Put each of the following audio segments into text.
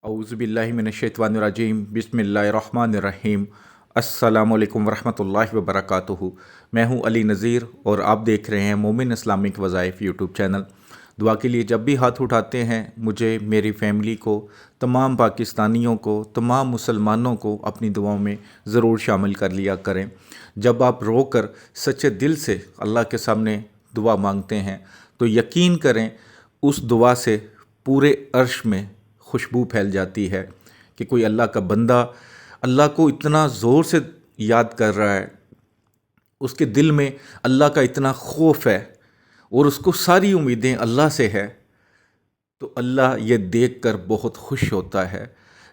औज़ुबिल्लाहि मिनश्शैतानिर्रजीम बिस्मिल्लाहिर्रहमानिर्रहीम। अस्सलामु अलैकुम वरहमतुल्लाहि वबरकातुहू। मैं हूं अली नज़ीर और आप देख रहे हैं मोमिन इस्लामिक वज़ाइफ यूट्यूब चैनल। दुआ के लिए जब भी हाथ उठाते हैं मुझे, मेरी फैमिली को, तमाम पाकिस्तानियों को, तमाम मुसलमानों को अपनी दुआओं में ज़रूर शामिल कर लिया करें। जब आप रो कर सच्चे दिल से अल्लाह के सामने दुआ मांगते हैं तो यकीन करें उस दुआ से पूरे अर्श में खुशबू फैल जाती है कि कोई अल्लाह का बंदा अल्लाह को इतना ज़ोर से याद कर रहा है, उसके दिल में अल्लाह का इतना खौफ है और उसको सारी उम्मीदें अल्लाह से है, तो अल्लाह ये देख कर बहुत खुश होता है।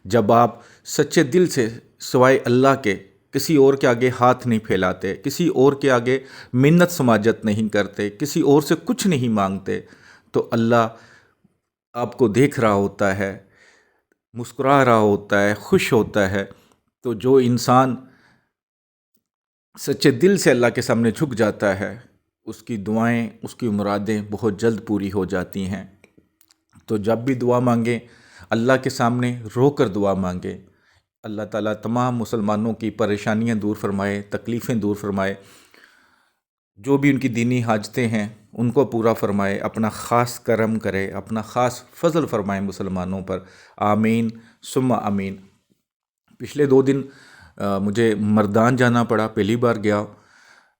जब आप सच्चे दिल से सिवाय अल्लाह के किसी और के आगे हाथ नहीं फैलाते, किसी और के आगे मिन्नत समाजत नहीं करते, किसी और से कुछ नहीं मांगते, तो अल्लाह आपको देख रहा होता है, मुस्कुरा रहा होता है, खुश होता है। तो जो इंसान सच्चे दिल से अल्लाह के सामने झुक जाता है, उसकी दुआएं, उसकी मुरादें बहुत जल्द पूरी हो जाती हैं। तो जब भी दुआ मांगें अल्लाह के सामने रो कर दुआ मांगें। अल्लाह ताला तमाम मुसलमानों की परेशानियां दूर फरमाए, तकलीफ़ें दूर फरमाए, जो भी उनकी दीनी हाजतें हैं उनको पूरा फरमाए, अपना ख़ास करम करे, अपना ख़ास फ़ज़ल फरमाए मुसलमानों पर। आमीन सुम्मा आमीन। पिछले 2 दिन मुझे मर्दान जाना पड़ा, पहली बार गया।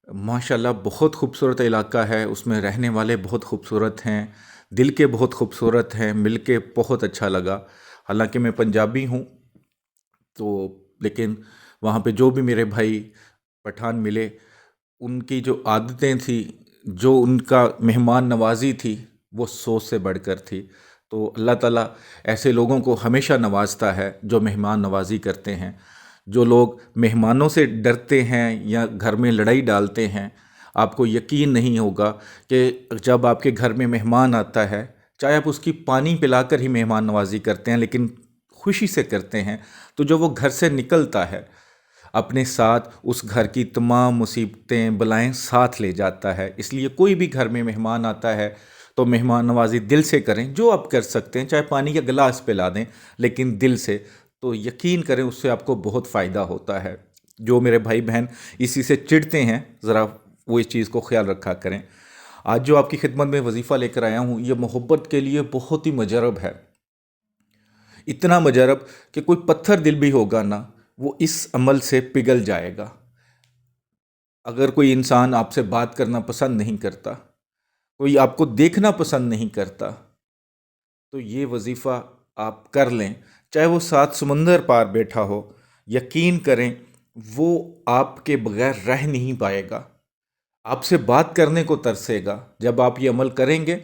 माशाल्लाह बहुत खूबसूरत इलाका है, उसमें रहने वाले बहुत खूबसूरत हैं, दिल के बहुत खूबसूरत हैं, मिल के बहुत अच्छा लगा। हालांकि मैं पंजाबी हूँ तो, लेकिन वहाँ पे जो भी मेरे भाई पठान मिले, उनकी जो आदतें थी, जो उनका मेहमान नवाजी थी, वो सोच से बढ़कर थी। तो अल्लाह ताला ऐसे लोगों को हमेशा नवाजता है जो मेहमान नवाजी करते हैं। जो लोग मेहमानों से डरते हैं या घर में लड़ाई डालते हैं, आपको यकीन नहीं होगा कि जब आपके घर में मेहमान आता है, चाहे आप उसकी पानी पिलाकर ही मेहमान नवाजी करते हैं, लेकिन खुशी से करते हैं, तो जब वो घर से निकलता है अपने साथ उस घर की तमाम मुसीबतें बलाएं साथ ले जाता है। इसलिए कोई भी घर में मेहमान आता है तो मेहमान नवाजी दिल से करें, जो आप कर सकते हैं, चाहे पानी का गिलास पिला दें, लेकिन दिल से। तो यकीन करें उससे आपको बहुत फ़ायदा होता है। जो मेरे भाई बहन इसी से चिढ़ते हैं, ज़रा वो इस चीज़ को ख्याल रखा करें। आज जो आपकी खिदमत में वजीफ़ा लेकर आया हूँ, ये मोहब्बत के लिए बहुत ही मुजरब है। इतना मुजरब कि कोई पत्थर दिल भी होगा ना, वो इस अमल से पिघल जाएगा। अगर कोई इंसान आपसे बात करना पसंद नहीं करता, कोई आपको देखना पसंद नहीं करता, तो ये वजीफ़ा आप कर लें, चाहे वो 7 समुंदर पार बैठा हो। यकीन करें वो आपके बगैर रह नहीं पाएगा, आपसे बात करने को तरसेगा। जब आप ये अमल करेंगे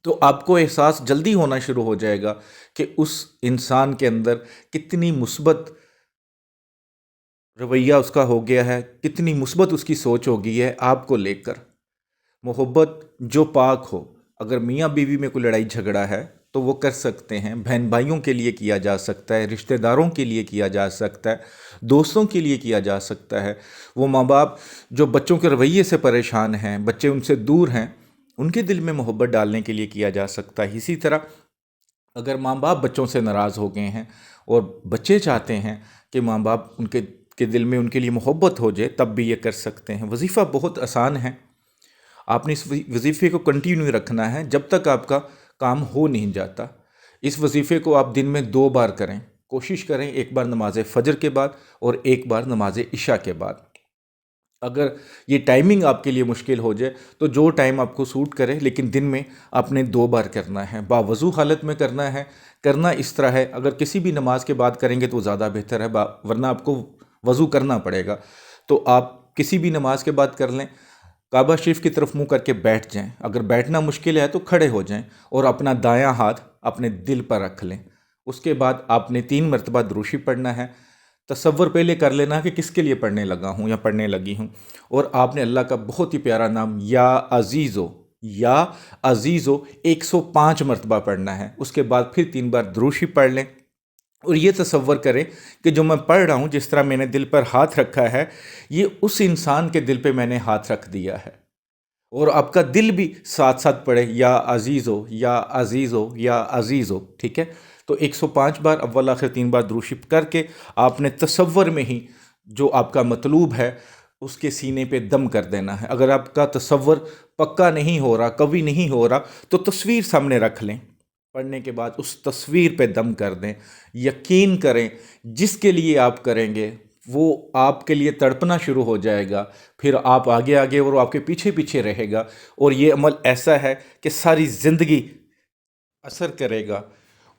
तो आपको एहसास जल्दी होना शुरू हो जाएगा कि उस इंसान के अंदर कितनी मुस्बत रवैया उसका हो गया है, कितनी मुस्बत उसकी सोच हो गई है आपको लेकर। मोहब्बत जो पाक हो, अगर मियाँ बीवी में कोई लड़ाई झगड़ा है तो वो कर सकते हैं, बहन भाइयों के लिए किया जा सकता है, रिश्तेदारों के लिए किया जा सकता है, दोस्तों के लिए किया जा सकता है। वो माँ बाप जो बच्चों के रवैये से परेशान हैं, बच्चे उनसे दूर हैं, उनके दिल में मोहब्बत डालने के लिए किया जा सकता है। इसी तरह अगर माँ बाप बच्चों से नाराज़ हो गए हैं और बच्चे चाहते हैं कि माँ बाप उनके दिल में उनके लिए मोहब्बत हो जाए, तब भी ये कर सकते हैं। वजीफ़ा बहुत आसान है, आपने इस वजीफ़े को कंटिन्यू रखना है जब तक आपका काम हो नहीं जाता। इस वजीफ़े को आप दिन में 2 बार करें, कोशिश करें, एक बार नमाज फ़जर के बाद और एक बार नमाज इशा के बाद। अगर ये टाइमिंग आपके लिए मुश्किल हो जाए तो जो टाइम आपको सूट करे, लेकिन दिन में आपने 2 बार करना है, बावज़ू हालत में करना है। करना इस तरह है, अगर किसी भी नमाज के बाद करेंगे तो ज़्यादा बेहतर है, वरना आपको वज़ू करना पड़ेगा। तो आप किसी भी नमाज के बाद कर लें, काबा शरीफ की तरफ मुंह करके बैठ जाएं। अगर बैठना मुश्किल है तो खड़े हो जाएं और अपना दायां हाथ अपने दिल पर रख लें। उसके बाद आपने 3 मरतबा दुरूशी पढ़ना है। तसव्वुर पहले कर लेना कि किसके लिए पढ़ने लगा हूँ या पढ़ने लगी हूँ, और आपने अल्लाह का बहुत ही प्यारा नाम या अजीज़ो 105 मरतबा पढ़ना है। उसके बाद फिर 3 बार दुरूशी पढ़ लें और ये तसव्वुर करें कि जो मैं पढ़ रहा हूँ, जिस तरह मैंने दिल पर हाथ रखा है, ये उस इंसान के दिल पे मैंने हाथ रख दिया है। और आपका दिल भी साथ साथ पढ़े, या अजीज़ो या अजीज़ो या अजीज़ो। ठीक है, تو 105 بار اول آخر 3 بار درود شریف کر کے آپ نے تصور میں ہی جو آپ کا مطلوب ہے اس کے سینے پہ دم کر دینا ہے۔ اگر آپ کا تصور پکا نہیں ہو رہا، قوی نہیں ہو رہا، تو تصویر سامنے رکھ لیں، پڑھنے کے بعد اس تصویر پہ دم کر دیں۔ یقین کریں جس کے لیے آپ کریں گے وہ آپ کے لیے تڑپنا شروع ہو جائے گا، پھر آپ آگے آگے اور وہ آپ کے پیچھے پیچھے رہے گا، اور یہ عمل ایسا ہے کہ ساری زندگی اثر کرے گا،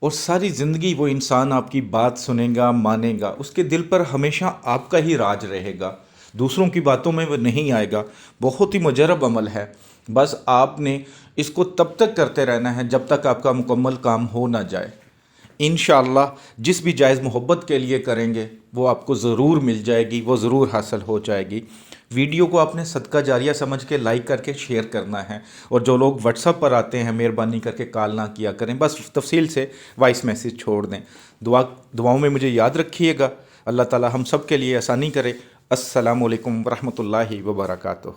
اور ساری زندگی وہ انسان آپ کی بات سنے گا، مانے گا، اس کے دل پر ہمیشہ آپ کا ہی راج رہے گا، دوسروں کی باتوں میں وہ نہیں آئے گا۔ بہت ہی مجرب عمل ہے، بس آپ نے اس کو تب تک کرتے رہنا ہے جب تک آپ کا مکمل کام ہو نہ جائے۔ انشاءاللہ جس بھی جائز محبت کے لیے کریں گے وہ آپ کو ضرور مل جائے گی، وہ ضرور حاصل ہو جائے گی۔ ویڈیو کو آپ نے صدقہ جاریہ سمجھ کے لائک کر کے شیئر کرنا ہے، اور جو لوگ واٹس ایپ پر آتے ہیں مہربانی کر کے کال نہ کیا کریں، بس تفصیل سے وائس میسیج چھوڑ دیں۔ دعاؤں میں مجھے یاد رکھیے گا۔ اللہ تعالی ہم سب کے لیے آسانی کرے۔ السلام علیکم ورحمۃ اللہ وبرکاتہ۔